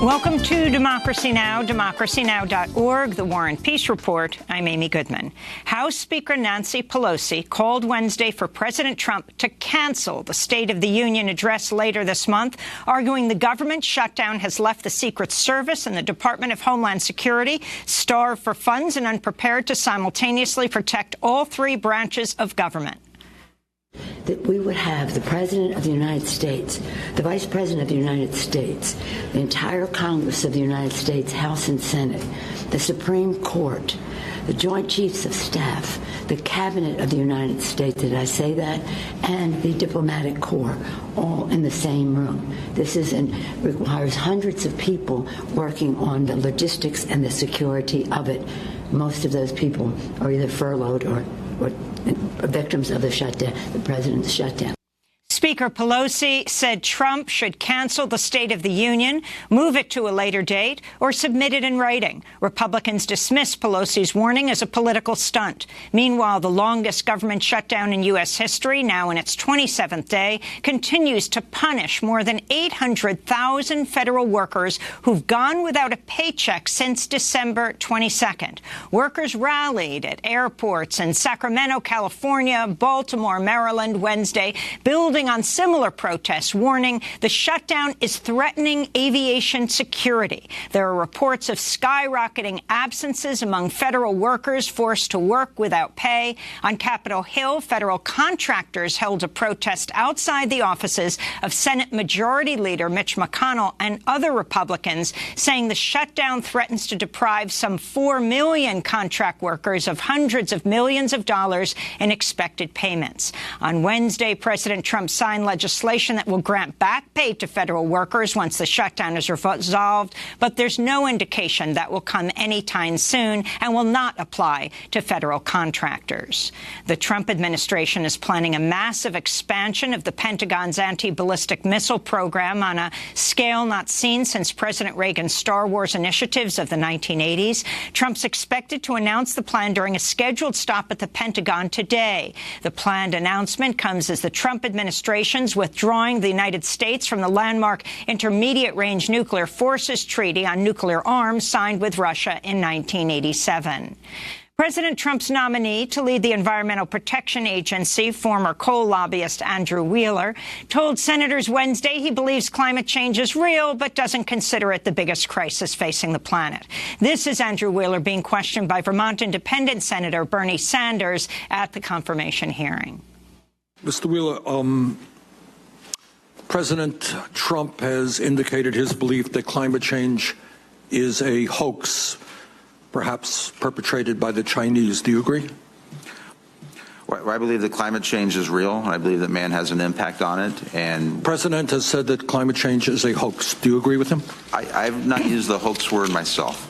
Welcome to Democracy Now!, democracynow.org, The War and Peace Report. I'm Amy Goodman. House Speaker Nancy Pelosi called Wednesday for President Trump to cancel the State of the Union address later this month, arguing the government shutdown has left the Secret Service and the Department of Homeland Security starved for funds and unprepared to simultaneously protect all three branches of government. That we would have the President of the United States, the Vice President of the United States, the entire Congress of the United States, House and Senate, the Supreme Court, the Joint Chiefs of Staff, the Cabinet of the United States, did I say that, and the Diplomatic Corps, all in the same room. This requires hundreds of people working on the logistics and the security of it. Most of those people are either furloughed or victims of the shutdown, the president's shutdown. Speaker Pelosi said Trump should cancel the State of the Union, move it to a later date, or submit it in writing. Republicans dismissed Pelosi's warning as a political stunt. Meanwhile, the longest government shutdown in U.S. history, now in its 27th day, continues to punish more than 800,000 federal workers who've gone without a paycheck since December 22nd. Workers rallied at airports in Sacramento, California, Baltimore, Maryland Wednesday, building on similar protests, warning the shutdown is threatening aviation security. There are reports of skyrocketing absences among federal workers forced to work without pay. On Capitol Hill, federal contractors held a protest outside the offices of Senate Majority Leader Mitch McConnell and other Republicans, saying the shutdown threatens to deprive some 4 million contract workers of hundreds of millions of dollars in expected payments. On Wednesday, President Trump signed legislation that will grant back pay to federal workers once the shutdown is resolved, but there's no indication that will come anytime soon and will not apply to federal contractors. The Trump administration is planning a massive expansion of the Pentagon's anti-ballistic missile program on a scale not seen since President Reagan's Star Wars initiatives of the 1980s. Trump's expected to announce the plan during a scheduled stop at the Pentagon today. The planned announcement comes as the Trump administration withdrawing the United States from the landmark Intermediate-Range Nuclear Forces Treaty on Nuclear Arms signed with Russia in 1987. President Trump's nominee to lead the Environmental Protection Agency, former coal lobbyist Andrew Wheeler, told senators Wednesday he believes climate change is real but doesn't consider it the biggest crisis facing the planet. This is Andrew Wheeler being questioned by Vermont Independent Senator Bernie Sanders at the confirmation hearing. Mr. Wheeler, President Trump has indicated his belief that climate change is a hoax, perhaps perpetrated by the Chinese. Do you agree? Well, I believe that climate change is real. I believe that man has an impact on it. And the President has said that climate change is a hoax. Do you agree with him? I've not used the hoax word myself.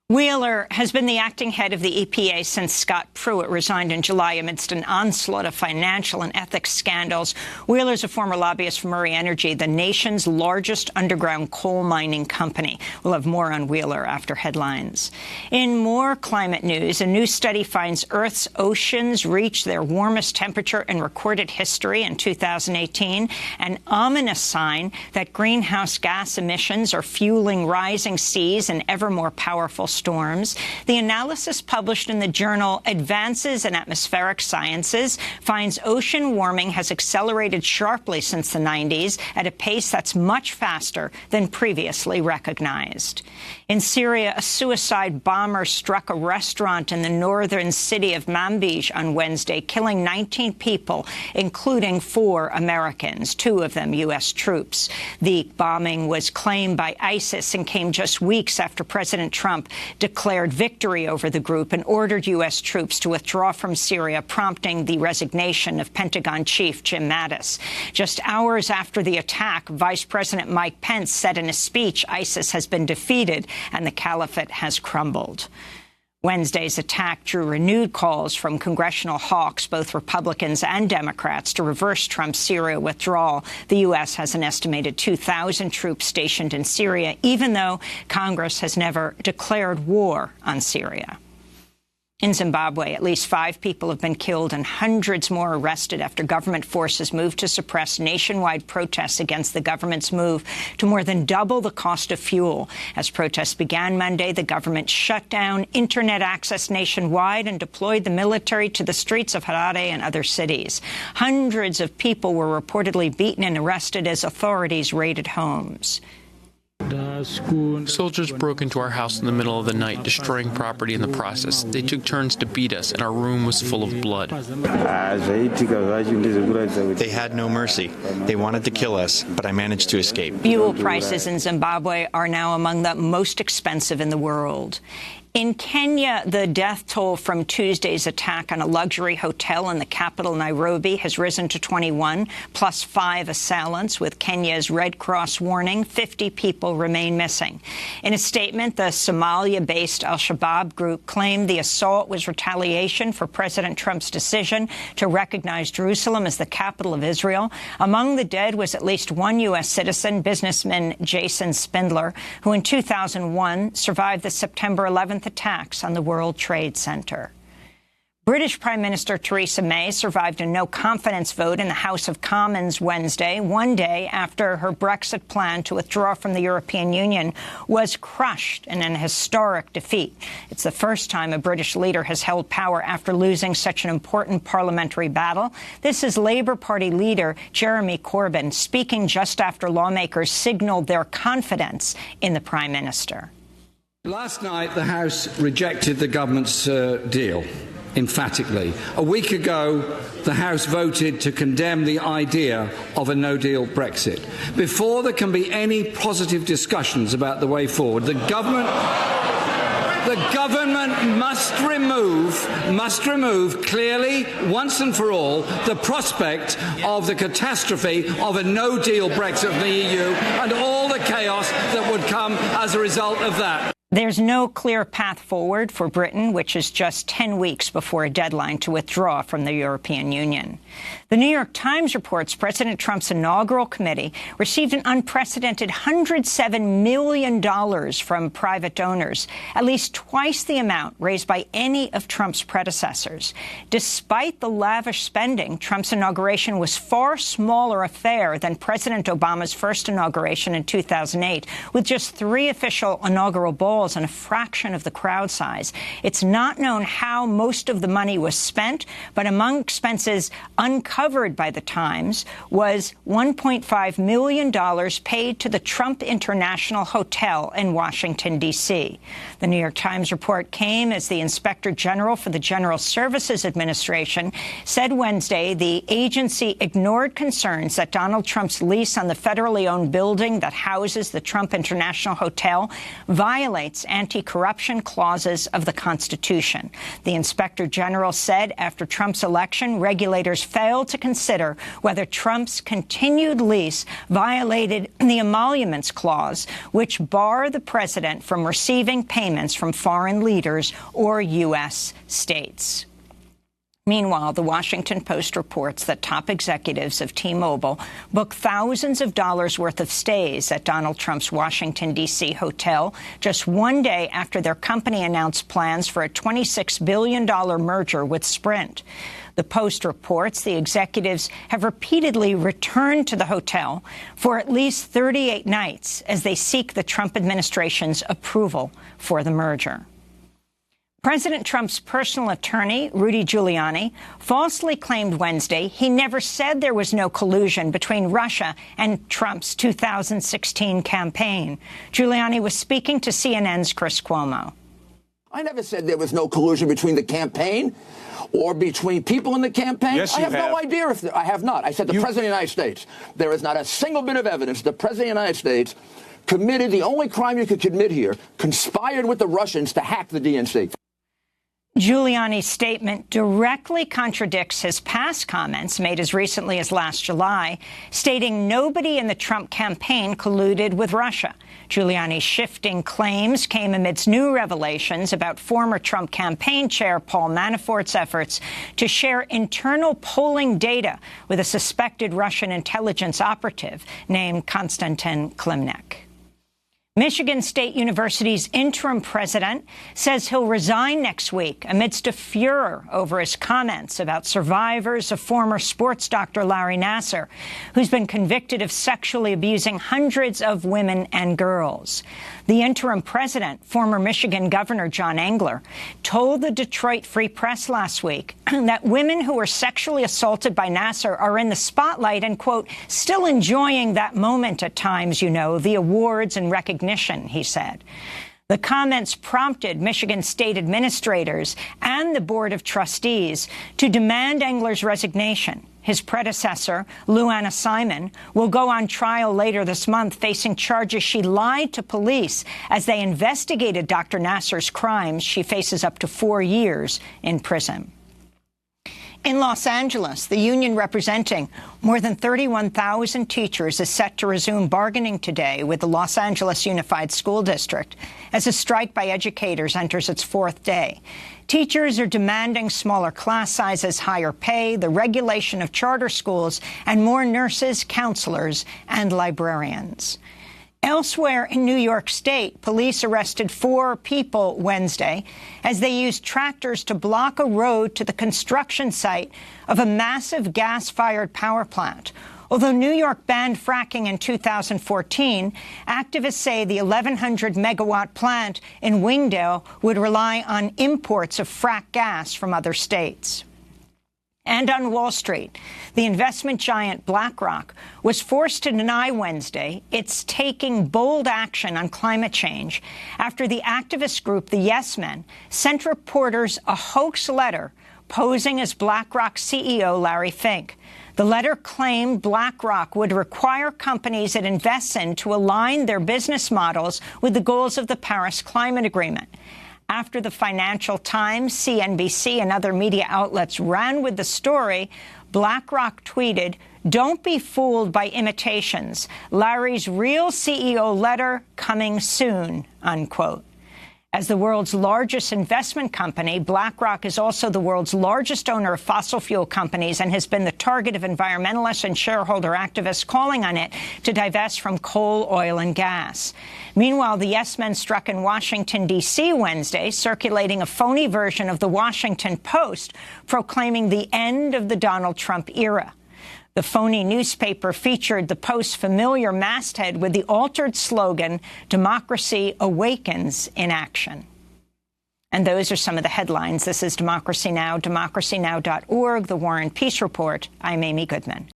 Wheeler has been the acting head of the EPA since Scott Pruitt resigned in July amidst an onslaught of financial and ethics scandals. Wheeler's a former lobbyist for Murray Energy, the nation's largest underground coal mining company. We'll have more on Wheeler after headlines. In more climate news, a new study finds Earth's oceans reached their warmest temperature in recorded history in 2018, an ominous sign that greenhouse gas emissions are fueling rising seas and ever more powerful storms. The analysis published in the journal Advances in Atmospheric Sciences finds ocean warming has accelerated sharply since the 90s at a pace that's much faster than previously recognized. In Syria, a suicide bomber struck a restaurant in the northern city of Manbij on Wednesday, killing 19 people, including 4 Americans, 2 of them U.S. troops. The bombing was claimed by ISIS and came just weeks after President Trump declared victory over the group and ordered U.S. troops to withdraw from Syria, prompting the resignation of Pentagon Chief Jim Mattis. Just hours after the attack, Vice President Mike Pence said in a speech ISIS has been defeated and the caliphate has crumbled. Wednesday's attack drew renewed calls from congressional hawks, both Republicans and Democrats, to reverse Trump's Syria withdrawal. The U.S. has an estimated 2,000 troops stationed in Syria, even though Congress has never declared war on Syria. In Zimbabwe, at least 5 people have been killed and hundreds more arrested after government forces moved to suppress nationwide protests against the government's move to more than double the cost of fuel. As protests began Monday, the government shut down internet access nationwide and deployed the military to the streets of Harare and other cities. Hundreds of people were reportedly beaten and arrested as authorities raided homes. Soldiers broke into our house in the middle of the night, destroying property in the process. They took turns to beat us, and our room was full of blood. They had no mercy. They wanted to kill us, but I managed to escape. Fuel prices in Zimbabwe are now among the most expensive in the world. In Kenya, the death toll from Tuesday's attack on a luxury hotel in the capital, Nairobi, has risen to 21, plus 5 assailants, with Kenya's Red Cross warning 50 people remain missing. In a statement, the Somalia-based al-Shabab group claimed the assault was retaliation for President Trump's decision to recognize Jerusalem as the capital of Israel. Among the dead was at least one U.S. citizen, businessman Jason Spindler, who in 2001 survived the September 11th attacks on the World Trade Center. British Prime Minister Theresa May survived a no-confidence vote in the House of Commons Wednesday, one day after her Brexit plan to withdraw from the European Union was crushed in an historic defeat. It's the first time a British leader has held power after losing such an important parliamentary battle. This is Labour Party leader Jeremy Corbyn speaking just after lawmakers signalled their confidence in the Prime Minister. Last night, the House rejected the government's deal emphatically. A week ago, the House voted to condemn the idea of a no-deal Brexit. Before there can be any positive discussions about the way forward, the government must remove clearly, once and for all, the prospect of the catastrophe of a no-deal Brexit from the EU and all the chaos that would come as a result of that. There's no clear path forward for Britain, which is just 10 weeks before a deadline to withdraw from the European Union. The New York Times reports President Trump's inaugural committee received an unprecedented $107 million from private donors, at least twice the amount raised by any of Trump's predecessors. Despite the lavish spending, Trump's inauguration was far smaller affair than President Obama's first inauguration in 2008, with just 3 official inaugural balls and a fraction of the crowd size. It's not known how most of the money was spent, but among expenses uncovered by the Times was $1.5 million paid to the Trump International Hotel in Washington, D.C. The New York Times report came as the Inspector General for the General Services Administration said Wednesday the agency ignored concerns that Donald Trump's lease on the federally owned building that houses the Trump International Hotel violates anti-corruption clauses of the Constitution. The Inspector General said after Trump's election, regulators failed to consider whether Trump's continued lease violated the emoluments clause, which bar the president from receiving payments from foreign leaders or U.S. states. Meanwhile, the Washington Post reports that top executives of T-Mobile booked thousands of dollars worth of stays at Donald Trump's Washington, D.C. hotel just one day after their company announced plans for a $26 billion merger with Sprint. The Post reports the executives have repeatedly returned to the hotel for at least 38 nights as they seek the Trump administration's approval for the merger. President Trump's personal attorney, Rudy Giuliani, falsely claimed Wednesday he never said there was no collusion between Russia and Trump's 2016 campaign. Giuliani was speaking to CNN's Chris Cuomo. I never said there was no collusion between the campaign or between people in the campaign. Yes, I have no idea if I have not. I said the President of the United States. There is not a single bit of evidence the President of the United States committed the only crime you could commit here, conspired with the Russians to hack the DNC. Giuliani's statement directly contradicts his past comments made as recently as last July, stating nobody in the Trump campaign colluded with Russia. Giuliani's shifting claims came amidst new revelations about former Trump campaign chair Paul Manafort's efforts to share internal polling data with a suspected Russian intelligence operative named Konstantin Klimnik. Michigan State University's interim president says he'll resign next week amidst a furor over his comments about survivors of former sports doctor Larry Nassar, who's been convicted of sexually abusing hundreds of women and girls. The interim president, former Michigan Governor John Engler, told the Detroit Free Press last week that women who were sexually assaulted by Nassar are in the spotlight and, quote, still enjoying that moment at times, you know, the awards and recognition, he said. The comments prompted Michigan state administrators and the Board of Trustees to demand Engler's resignation. His predecessor, Lou Anna Simon, will go on trial later this month, facing charges she lied to police as they investigated Dr. Nassar's crimes. She faces up to 4 years in prison. In Los Angeles, the union representing more than 31,000 teachers is set to resume bargaining today with the Los Angeles Unified School District as a strike by educators enters its 4th day. Teachers are demanding smaller class sizes, higher pay, the regulation of charter schools, and more nurses, counselors, and librarians. Elsewhere in New York State, police arrested 4 people Wednesday as they used tractors to block a road to the construction site of a massive gas-fired power plant. Although New York banned fracking in 2014, activists say the 1,100-megawatt plant in Wingdale would rely on imports of frack gas from other states. And on Wall Street, the investment giant BlackRock was forced to deny Wednesday it's taking bold action on climate change after the activist group, the Yes Men, sent reporters a hoax letter posing as BlackRock CEO Larry Fink. The letter claimed BlackRock would require companies it invests in to align their business models with the goals of the Paris Climate Agreement. After the Financial Times, CNBC, and other media outlets ran with the story, BlackRock tweeted, "Don't be fooled by imitations. Larry's real CEO letter coming soon," unquote. As the world's largest investment company, BlackRock is also the world's largest owner of fossil fuel companies and has been the target of environmentalists and shareholder activists calling on it to divest from coal, oil, and gas. Meanwhile, the Yes Men struck in Washington, D.C. Wednesday, circulating a phony version of the Washington Post proclaiming the end of the Donald Trump era. The phony newspaper featured the Post's familiar masthead with the altered slogan, "Democracy awakens in action." And those are some of the headlines. This is Democracy Now!, democracynow.org, The War and Peace Report. I'm Amy Goodman.